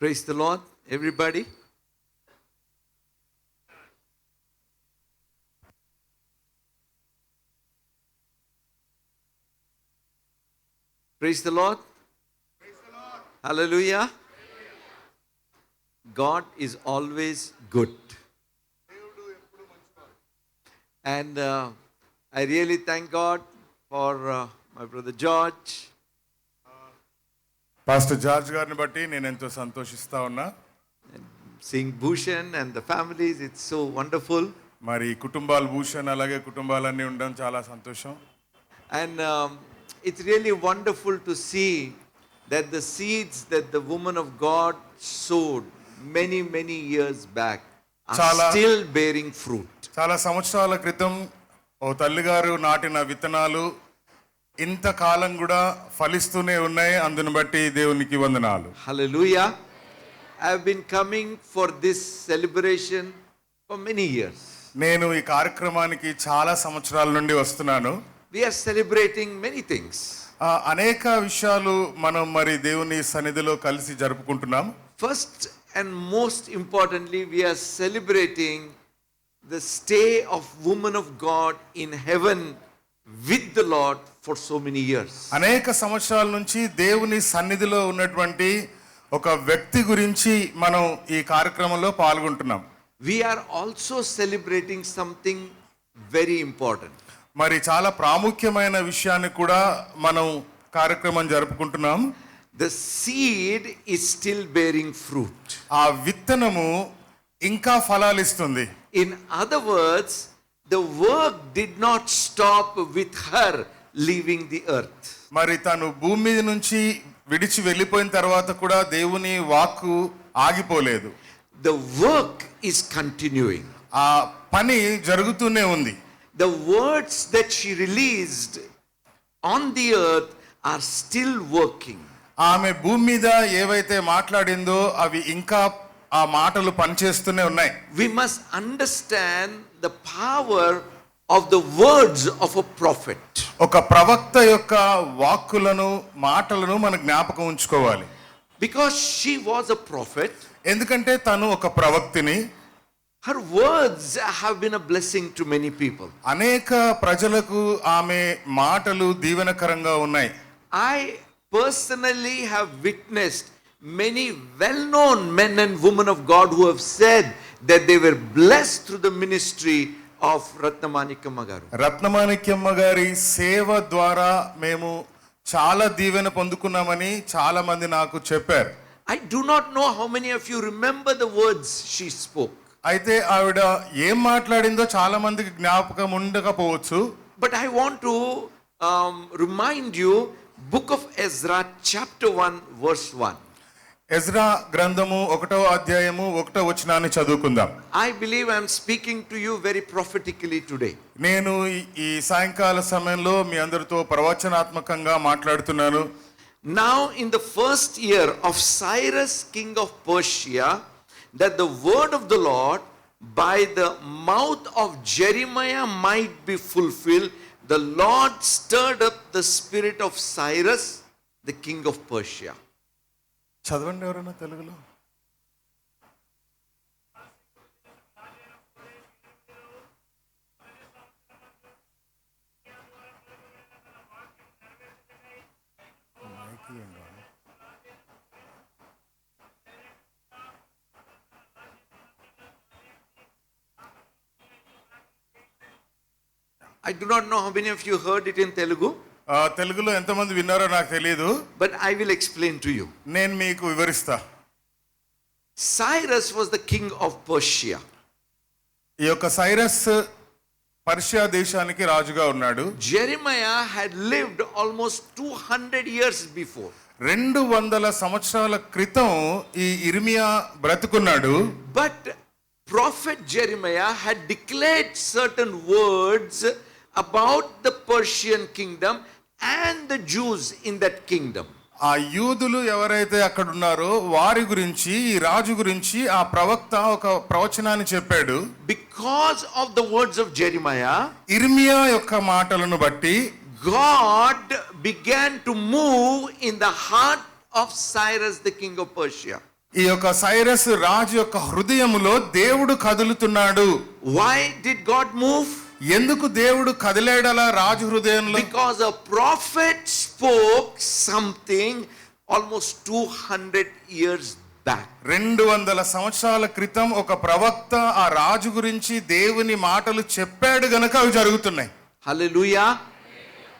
Praise the Lord, everybody. Praise the Lord. Praise the Lord. Hallelujah. God is always good. And I really thank God for my brother George. Pastor George గారిని బట్టి నేను ఎంతో సంతోషిస్తా ఉన్నా. Seeing Bhushan and the families, it's so wonderful. మరి కుటుంబాలు భూషణ్ అలాగే కుటుంబాలన్నీ ఉండడం చాలా సంతోషం. And it's really wonderful to see that the seeds that the woman of God sowed many years back are still bearing fruit. చాలా సంవత్సరాల క్రితం ఓ తల్లిగారు నాటిన విత్తనాలు ఇంతకాలం కూడా ఫలిస్తూనే ఉన్నాయి. అందుని బట్టి దేవునికి వందనాలు. Hallelujah. I have been coming for this celebration for many years. నేను ఈ కార్యక్రమానికి చాలా సంవత్సరాల నుండి వస్తున్నాను. We are celebrating many things. అనేక విషయాలు మనం మరి దేవుని సన్నిధిలో కలిసి జరుపుకుంటున్నాం. First and most importantly, we are celebrating the stay of woman of God in heaven with the Lord for so many years. అనేక సంవత్సరాల నుంచి దేవుని సన్నిధిలో ఉన్నటువంటి ఒక వ్యక్తి గురించి మనం ఈ కార్యక్రమంలో పాల్గొంటున్నాం. We are also celebrating something very important. మరి చాలా ప్రాముఖ్యమైన విషయాన్ని కూడా మనం కార్యక్రమం జరుపుకుంటున్నాం. The seed is still bearing fruit. ఆ విత్తనము ఇంకా ఫలాలిస్తుంది. In other words, the work did not stop with her leaving the earth. మరి తను భూమి మీద నుంచి విడిచి వెళ్ళిపోయిన తర్వాత కూడా దేవుని వాక్కు ఆగిపోలేదు. The work is continuing. ఆ పని జరుగుతూనే ఉంది. The words that she released on the earth are still working. ఆమె భూమి మీద ఏవైతే మాట్లాడిందో అవి ఇంకా ఆ మాటలు పనిచేస్తూనే ఉన్నాయి. We must understand the power of the words of a prophet. ఒక ప్రవక్త యొక్క వాక్కులను మాటలను మన జ్ఞాపకం ఉంచుకోవాలి. Because she was a prophet, ఎందుకంటే తను ఒక ప్రవక్తిని. her words have been a blessing to many people. అనేక ప్రజలకు ఆమె మాటలు దీవెనకరంగా ఉన్నాయి. I personally have witnessed many well-known men and women of God who have said that they were blessed through the ministry of Ratnamanikkamma garu. రత్నమాణిక్యమ్మ గారి సేవ ద్వారా మేము చాలా దీవెన పొందుకున్నామని చాలా మంది నాకు చెప్పారు. I do not know how many of you remember the words she spoke. అయితే ఆవిడ ఏం మాట్లాడిందో చాలా మందికి జ్ఞాపకం ఉండకపోవచ్చు. But I want to remind you, Book of Ezra chapter 1 verse 1. Ezra గ్రంథము 1వ అధ్యాయము 1వ వచనాన్ని చదువుకుందాం. I believe I am speaking to you very prophetically today. నేను ఈ సాయంకాల సమయంలో మీ అందరితో ప్రవచనాత్మకంగా మాట్లాడుతున్నాను. Now in the first year of Cyrus king of Persia, that the word of the Lord by the mouth of Jeremiah might be fulfilled, the Lord stirred up the spirit of Cyrus, the king of Persia. చదవండి ఎవరైనా తెలుగులో. I do not know how many of you heard it in Telugu. తెలుగులో ఎంతమంది విన్నారో నాకు తెలియదు. But I will explain to you. నేను మీకు వివరిస్తా. Cyrus was the king of Persia. ఈ యొక్క సైరస్ పర్షియా దేశానికి రాజుగా ఉన్నాడు. Jeremiah had lived almost 200 years before. 200 సంవత్సరాల క్రితం ఈ ఇర్మియా బ్రతుకున్నాడు. But prophet Jeremiah had declared certain words about the Persian kingdom and the Jews in that kingdom. ఆ యూదులు ఎవరైతే అక్కడ ఉన్నారో వారి గురించి ఈ రాజు గురించి ఆ ప్రవక్త ఒక ప్రవచనాన్ని చెప్పాడు. Because of the words of Jeremiah, ఇర్మియా యొక్క మాటలను బట్టి God began to move in the heart of Cyrus the king of Persia. ఈ యొక్క సైరస్ రాజు యొక్క హృదయములో దేవుడు కదులుతున్నాడు. Why did God move? ఎందుకు దేవుడు కదిలేడలా రాజు హృదయంలో? Because a prophet spoke something almost 200 years back. 200 సంవత్సరాల క్రితం ఒక ప్రవక్త ఆ రాజు గురించి దేవుని మాటలు చెప్పాడు గనుక అవి జరుగుతున్నాయి. Hallelujah.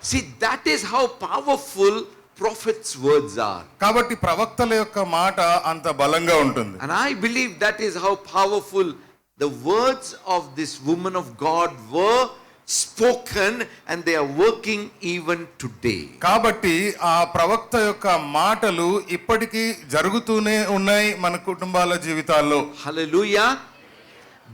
See, that is how powerful prophets' words are. కాబట్టి ప్రవక్తల యొక్క మాట అంత బలంగా ఉంటుంది. And I believe that is how powerful the words of this woman of God were spoken, and they are working even today. కాబట్టి ఆ ప్రవక్త యొక్క మాటలు ఇప్పటికీ జరుగుతూనే ఉన్నాయి మన కుటుంబాల జీవితాల్లో. Hallelujah.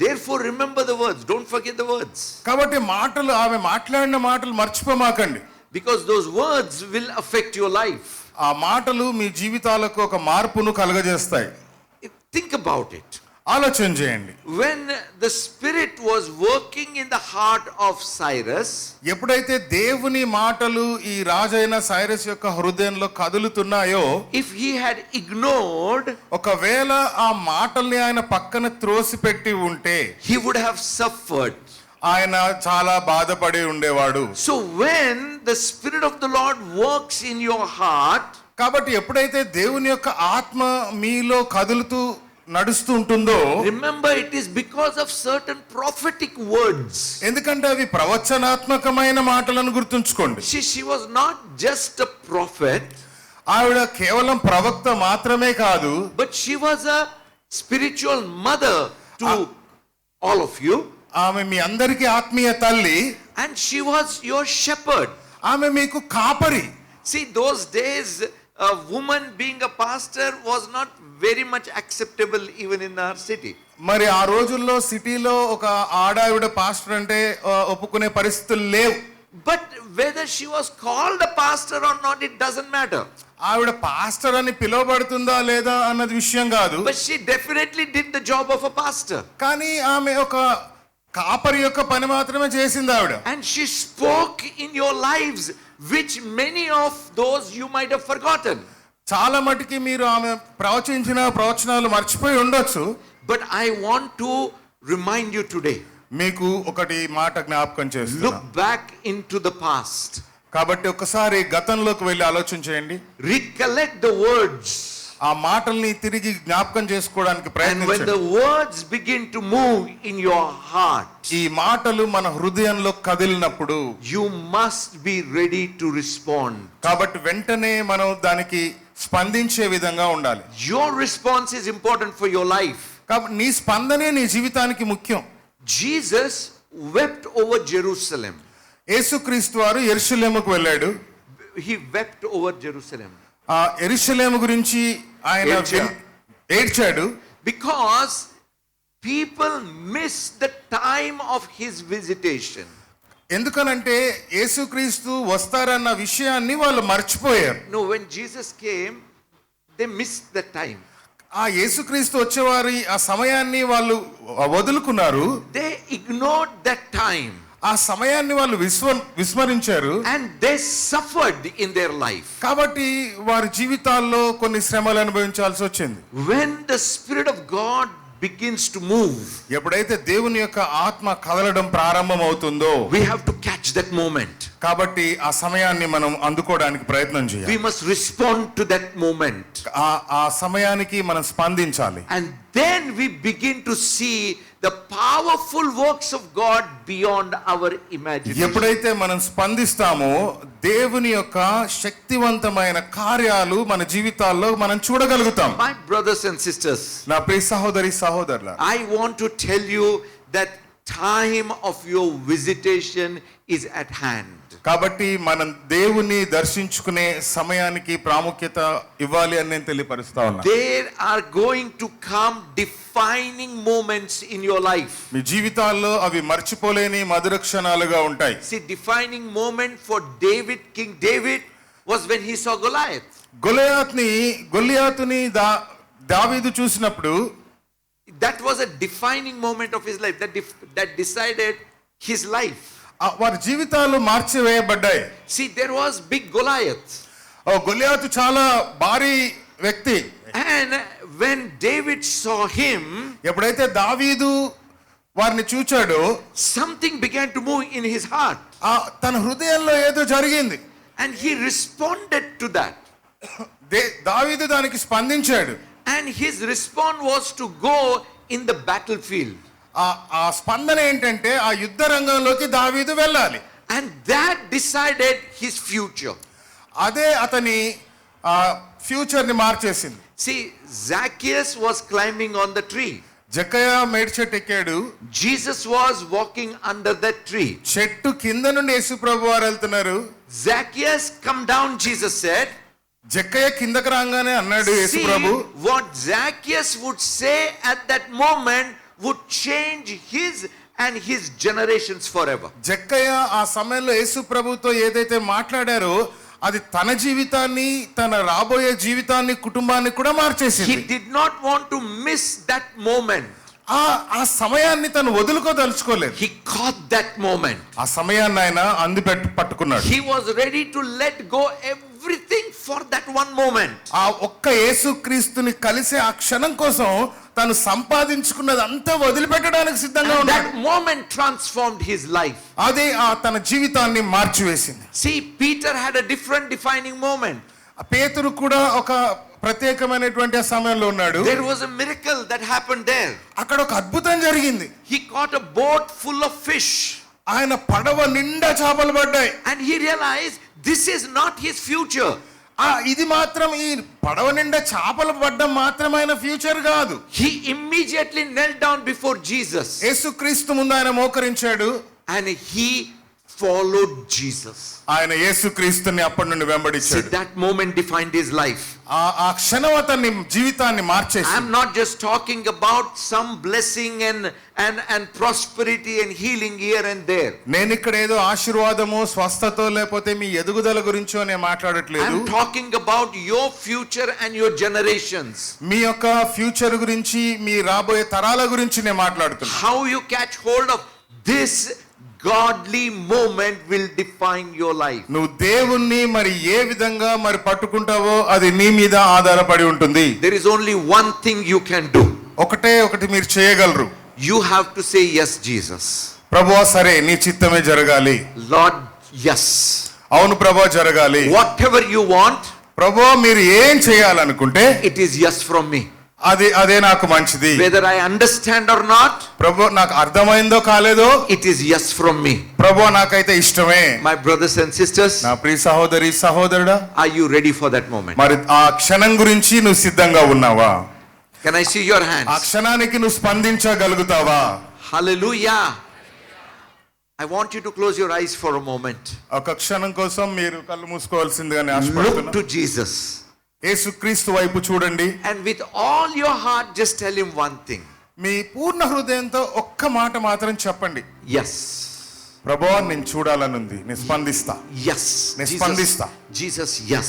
Therefore remember the words, don't forget the words, కాబట్టి మాటలు ఆమె మాట్లాడిన మాటలు మర్చిపోమాకండి. because those words will affect your life. ఆ మాటలు మీ జీవితాలకు ఒక మార్పును కలుగజేస్తాయి. Think about it. ఆలోచన చేయండి. When the Spirit was working in the heart of Cyrus, ఎప్పుడైతే దేవుని మాటలు ఈ రాజైన సైరస్ యొక్క హృదయంలో కదులుతున్నాయో, if he had ignored, ఒకవేళ ఆ మాటల్ని ఆయన పక్కన త్రోసిపెట్టి ఉంటే he would have suffered. ఆయన చాలా బాధపడి ఉండేవాడు. So when the Spirit of the Lord works in your heart, కాబట్టి ఎప్పుడైతే దేవుని యొక్క ఆత్మ మీలో కదులుతూ నడుస్తూ ఉంటుందో, remember it is because of certain prophetic words. ఎందుకంటే అవి ప్రవచనాత్మకమైన మాటలను గుర్తుంచుకోండి. She was not just a prophet, ఆవిడ కేవలం ప్రవక్త మాత్రమే కాదు, but she was a spiritual mother to all of you, ఆమె మీ అందరికీ ఆత్మీయ తల్లి, and she was your shepherd. ఆమె మీకు కాపరి. See, those days a woman being a pastor was not very much acceptable even in our city. మరి ఆ రోజుల్లో సిటీలో ఒక ఆడావిడ పాస్టర్ అంటే ఒప్పుకునే పరిస్థితులు లేవు. But whether she was called a pastor or not, it doesn't matter. ఆవిడ పాస్టర్ అని పిలువబడుతుందా లేదా అన్నది విషయం కాదు. But she definitely did the job of a pastor. కానీ ఆమె ఒక కాపరి యొక్క పని మాత్రమే చేసింది ఆవిడ. And she spoke in your lives, which many of those you might have forgotten. చాలా మటుకి మీరు ఆమె ప్రవచించిన ప్రవచనాలు మర్చిపోయి ఉండొచ్చు. But I want to remind you today. మీకు ఒకటి మాట జ్ఞాపకం చేస్తున్నా. Look back into the past. కాబట్టి ఒకసారి గతంలోకి వెళ్ళి ఆలోచన చేయండి. Recollect the words. ఆ మాటల్ని తిరిగి జ్ఞాపకం చేసుకోవడానికి And when ప్రయత్నించండి. the words begin to move in your heart, ఈ మాటలు మన హృదయంలో కదిలినప్పుడు you must be ready to respond. కాబట్టి వెంటనే మనం దానికి స్పందించే విధంగా ఉండాలి. Your response is important for your life. కాబట్టి నీ స్పందనే నీ జీవితానికి ముఖ్యం. Jesus wept over Jerusalem. యేసుక్రీస్తు వారు యెరూషలేముకు వెళ్ళాడు. He wept over Jerusalem ఆ యెరూషలేము గురించి ఆయన ఏడ్చాడు. because people missed the time of his visitation. ఎందుకనంటే యేసుక్రీస్తు వస్తారన్న విషయాన్ని వాళ్ళు మర్చిపోయారు. No, when Jesus came, they missed the time. ఆ యేసుక్రీస్తు వచ్చేవారి ఆ సమయాన్ని వాళ్ళు వదులుకున్నారు. They ignored that time. ఆ సమయాన్ని వాళ్ళు విస్మరించారు. And they suffered in their life. కాబట్టి వారి జీవితాల్లో కొన్ని శ్రమలు అనుభవించాల్సి వచ్చింది. When the Spirit of God begins to move, ఎప్పుడైతే దేవుని యొక్క ఆత్మ కదలడం ప్రారంభం అవుతుందో, we have to catch that moment. కాబట్టి ఆ సమయాన్ని మనం అందుకోవడానికి ప్రయత్నం చేయాలి. We must respond to that moment. ఆ సమయానికి మనం స్పందించాలి. And then we begin to see the powerful works of God beyond our imagination. ఎప్పుడైతే మనం స్పందిస్తామో దేవుని యొక్క శక్తివంతమైన కార్యాలు మన జీవితాల్లో మనం చూడగలుగుతాం. My brothers and sisters, నా ప్రియ సహోదరి సహోదరుల, I want to tell you that time of your visitation is at hand. కాబట్టి మనం దేవుని దర్శించుకునే సమయానికి ప్రాముఖ్యత ఇవ్వాలి అని నేను తెలియపరుస్తా ఉన్నా. There are going to come defining moments in your life. మీ జీవితాల్లో అవి మర్చిపోలేని మధుర క్షణాలుగా ఉంటాయి. See, defining moment for David, King David, was when he saw Goliath. గొలియాతుని దావీదు చూసినప్పుడు, that was a defining moment of his life, that decided his life. వారి జీవితాలు మార్చివేయబడ్డాయి. See, there was big Goliath. గొలియాతు చాలా భారీ వ్యక్తి. And when David saw him, ఎప్పుడైతే దావీదు వారిని చూచాడో something began to move in his heart, తన హృదయంలో ఏదో జరిగింది. and he responded to that. దావీదు దానికి స్పందించాడు. And his response was to go in the battlefield. ఆ స్పందన ఏంటంటే ఆ యుద్ధ రంగంలోకి దావీదు వెళ్ళాలి. And that decided his future. అదే అతని ఫ్యూచర్ ని మార్చేసింది. See, Zacchaeus was climbing on the tree. జక్కయ్య మేడి చెట్టు ఎక్కాడు. Jesus was walking under that tree. చెట్టు కింద నుండి యేసు ప్రభు వారు వెళ్తున్నారు. Zacchaeus, come down, Jesus said. జక్కయ్య కిందకి రాగానే అన్నాడు యేసు ప్రభు. What Zacchaeus would say at that moment would change his and his generations forever. జక్కయ్య ఆ సమయంలో యేసు ప్రభుతో ఏదైతే మాట్లాడారో అది తన జీవితాన్ని, తన రాబోయే జీవితాన్ని, కుటుంబాన్ని కూడా మార్చేసింది. He did not want to miss that moment. ఆ సమయాన్ని తను వదులుకోదలుచుకోలేదు. He caught that moment. ఆ సమయాన్ని ఆయన పట్టుకున్నాడు. He was ready to let go everything for that one moment. ఆ ఒక్క యేసుక్రీస్తుని కలిసే ఆ క్షణం కోసం తను సంపాదించుకున్నది అంతా వదిలిపెట్టడానికి సిద్ధంగా ఉన్నాడు. That moment transformed his life. అది తన జీవితాన్ని మార్చివేసింది. See, Peter had a different defining moment. పేతురు కూడా ఒక ప్రత్యేకమైనటువంటి సమయంలో ఉన్నాడు. There was a miracle that happened there. అక్కడ ఒక అద్భుతం జరిగింది. He caught a boat full of fish. ఆయన పడవ నిండా చేపలు పడ్డాయి. And he realized this is not his future. ఇది మాత్రం ఈ పడవ నిండా చేపలు పడ్డం మాత్రమైన ఫ్యూచర్ కాదు. He immediately knelt down before Jesus. యేసుక్రీస్తు ముందు ఆయన మోకరించాడు. And he followed Jesus. ఆయన యేసుక్రీస్తుని అప్పటి నుండి వెంబడించాడు. That moment defined his life. ఆ క్షణం అతని జీవితాన్ని మార్చేసింది. I am not just talking about some blessing and prosperity and healing here and there. నేను ఇక్కడ ఏదో ఆశీర్వాదము, స్వస్థతో లేకపోతే మీ ఎదుగుదల గురించో నేను మాట్లాడట్లేదు. I am talking about your future and your generations. మీ యొక్క ఫ్యూచర్ గురించి, మీ రాబోయే తరాల గురించి నేను మాట్లాడుతున్నా. How you catch hold of this godly moment will define your life. నువ్వు దేవుణ్ణి మరి ఏ విధంగా మరి పట్టుకుంటావో అది నీ మీద ఆధారపడి ఉంటుంది. There is only one thing you can do. ఒకటి మీరు చేయగలరు. You have to say yes, Jesus. ప్రభువా సరే నీ చిత్తమే జరగాలి. Lord, yes. అవును ప్రభువా జరగాలి. Whatever you want, ప్రభువా మీరు ఏం చేయాలనుకుంటే it is yes from me. అదే నాకు మంచిది. Whether I understand or not, ప్రభువా నాకు అర్థమైందో కాలేదో, it is yes from me. ప్రభువా నాకైతే ఇష్టమే. My brothers and sisters, నా ప్రియ సహోదరి సహోదరుడా, are you ready for that moment? మరి ఆ క్షణం గురించి నువ్వు సిద్ధంగా ఉన్నావా? Can I see your hands? ఆ క్షణానికి నువ్వు స్పందించగలుగుతావా? Hallelujah. I want you to close your eyes for a moment. ఒక క్షణం కోసం మీరు కళ్ళు మూసుకోవాల్సిందిగా Look ఆశపడుతున్నా. to Jesus. యేసుక్రీస్తు వైపు చూడండి. And with all your heart, just tell him one thing. మీ పూర్ణ హృదయంతో ఒక్క మాట మాత్రం చెప్పండి. Yes. ప్రభువా నేను చూడాలనుంది, నేను స్పందిస్తా. Yes. నేను స్పందిస్తా. Jesus, yes.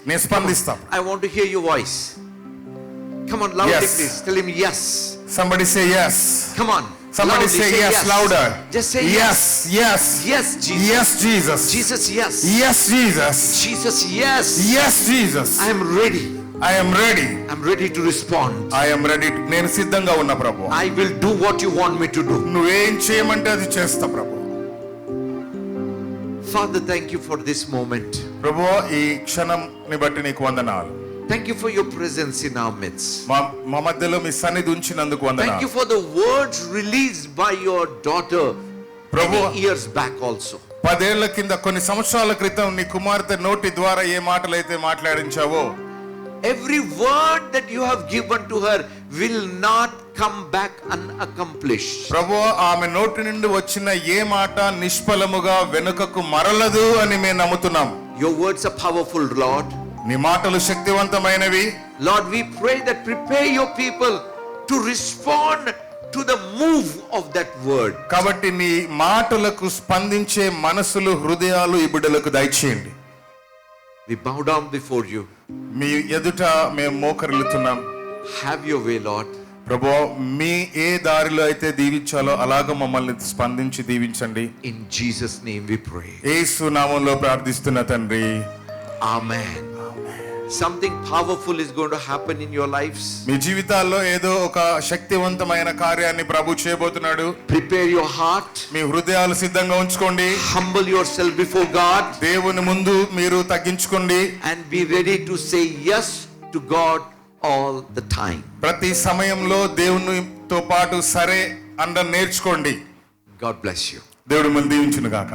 నేను స్పందిస్తా. I want to hear your voice. Come on, loudly, Yes. please. Tell him yes. Somebody say yes. Come on. Somebody loudly, say yes louder. Just say yes. Yes. Yes, Jesus. Yes Jesus. Jesus, yes. Yes Jesus. Jesus, yes. Yes Jesus. I am ready. I am ready. I'm ready to respond. I am ready. నేను సిద్ధంగా ఉన్నా ప్రభువా. I will do what you want me to do. నువ్వేం చేయమంటే అది చేస్తా ప్రభువా. Father, thank you for this moment. ప్రభువా ఈ క్షణంని బట్టి నీకు వందనాలు. Thank you for your presence in our midst. మా మధ్యలో మీ సన్నిధి ఉంచినందుకు Thank you వందనాలు. for the words released by your daughter Prabhu. many years back also. 10 ఏళ్ల కింద, కొన్ని సంవత్సరాల క్రితం నీ కుమార్తె నోటి ద్వారా ఏ మాటలైతే మాట్లాడించావో, Every word that you have given to her will not come back unaccomplished. ప్రభువా ఆమె నోటి నుండి వచ్చిన ఏ మాట నిష్ఫలముగా వెనుకకు మరలదు అని మేము నమ్ముతున్నాం. Your words are powerful, Lord. నీ మాటలు శక్తివంతమైనవి. Lord, we pray that prepare your people to respond to the move of that word. కాబట్టి నీ మాటలకు స్పందించే మనసులు, హృదయాలు ఈ బిడ్డలకు దయచేయండి. We bow down before you. మీ ఎదుట మేము మోకరిల్లుతున్నాం. Have your way, Lord. ప్రభువా మీ ఏ దారిలో అయితే దీవించాలో అలాగ మమ్మల్ని స్పందించి దీవించండి. In Jesus' name we pray. యేసు నామములో ప్రార్థిస్తున్న తండ్రి. Amen. something powerful is going to happen in your lives. మీ జీవితాల్లో ఏదో ఒక శక్తివంతమైన కార్యాన్ని ప్రభు చేయబోతున్నాడు. Prepare your heart. మీ హృదయాలు సిద్ధంగా ఉంచుకోండి. Humble yourself before God. దేవుని ముందు మీరు తగ్గించుకోండి. And be ready to say yes to God all the time. ప్రతి సమయంలో దేవునితో పాటు సరే అండ నేర్చుకోండి. God bless you. దేవుడు మన దీవించును గాక.